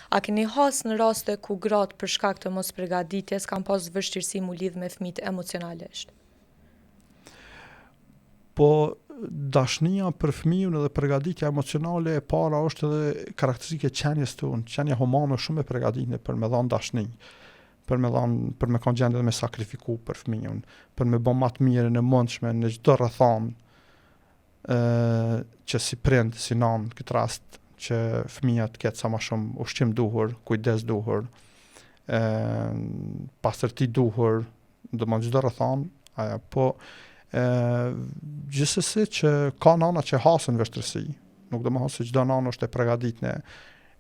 A keni has në raste ku gratë për shkak të mos përgatitjes kanë pas vështirësi mu lidh me fëmijët emocionalisht? Po dashnia për fëmijën edhe përgatitja emocionale e para është edhe karakteristike qenjes tonë. Qenja humane është shumë e përgatitshme për me dhënë dashni, për me kanë gjendje me sakrifiku për fëmijën, për me bë më të mirën e mundshme në çdo rrethon, që si prind, si nan, në këtë rast që fëmia të ketë sa më shumë ushqim duhur, kujdes duhur, pastërti duhur, domethënë çdo rrethon, po gjithsesi që ka nana që hasën vështirësi, nuk do më thënë se çdo nanë është e përgatitshme,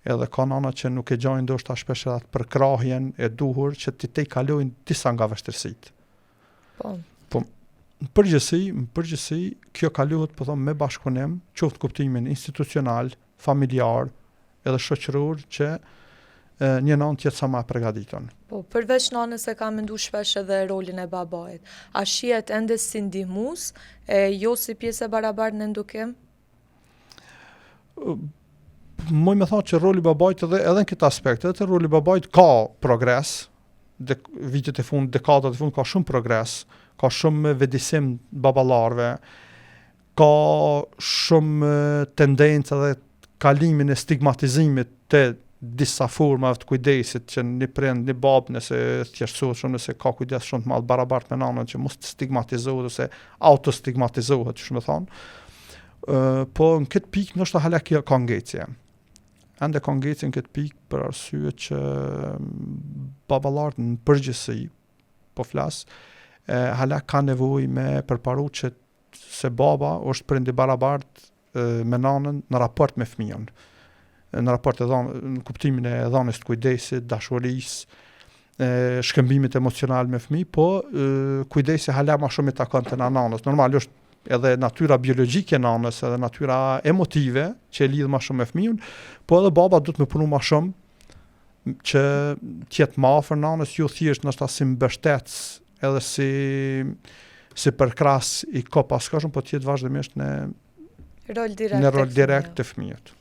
edhe ka nana që nuk e gjojnë ndoshta shpesh edhe atë përkrahjen e duhur që ti kalojnë disa nga vështirësitë. Po në përgjithësi kjo kalohet po them me bashkëpunim, qoftë kuptimin institucional, familjar, edhe shoqëror që një nanë tjetë sa ma përgatitur. Po, përveç nanës e ka mendu shpesh edhe rolin e babait. A shihet ende si ndihmues, jo si pjesë e barabartë në edukim? Muj me thonë që roli babait edhe në këtë aspekt, edhe roli babait ka progres, vitet e fund, dekadat e fund ka shumë progres, ka shumë vedisim baballarve, ka shumë tendencë edhe kalimin e stigmatizimit të disa formave të kujdesit që një prind, një babë nëse thjeshtësohet shumë, nëse ka kujdes shumë të madh barabartë me nanën që mos të stigmatizohet ose autostigmatizohet, që më thonë. Po në këtë pikë ndoshta hala kjo ka ngecje. Ende ka ngecje në këtë pikë për arsye që baballarët në përgjithësi, po flas, hala ka nevojë me përparu që se baba është prind i barabartë me nanën në raport me fëmijën. Në raport në kuptimin e dhënies të kujdesit, dashurisë, shkëmbimit emocional me fëmijë, po kujdesi hala më shumë i takon te nanës. Normal është edhe natyra biologjike e nanës, edhe natyra emotive që e lidh më shumë me fëmijën, po edhe baba duhet me punu më shumë që të jetë më afër nanës, jo thjesht ndoshta si mbështetës, edhe si përkras i kopashkashëm, po të jetë vazhdimisht në rol direkt të fëmijët.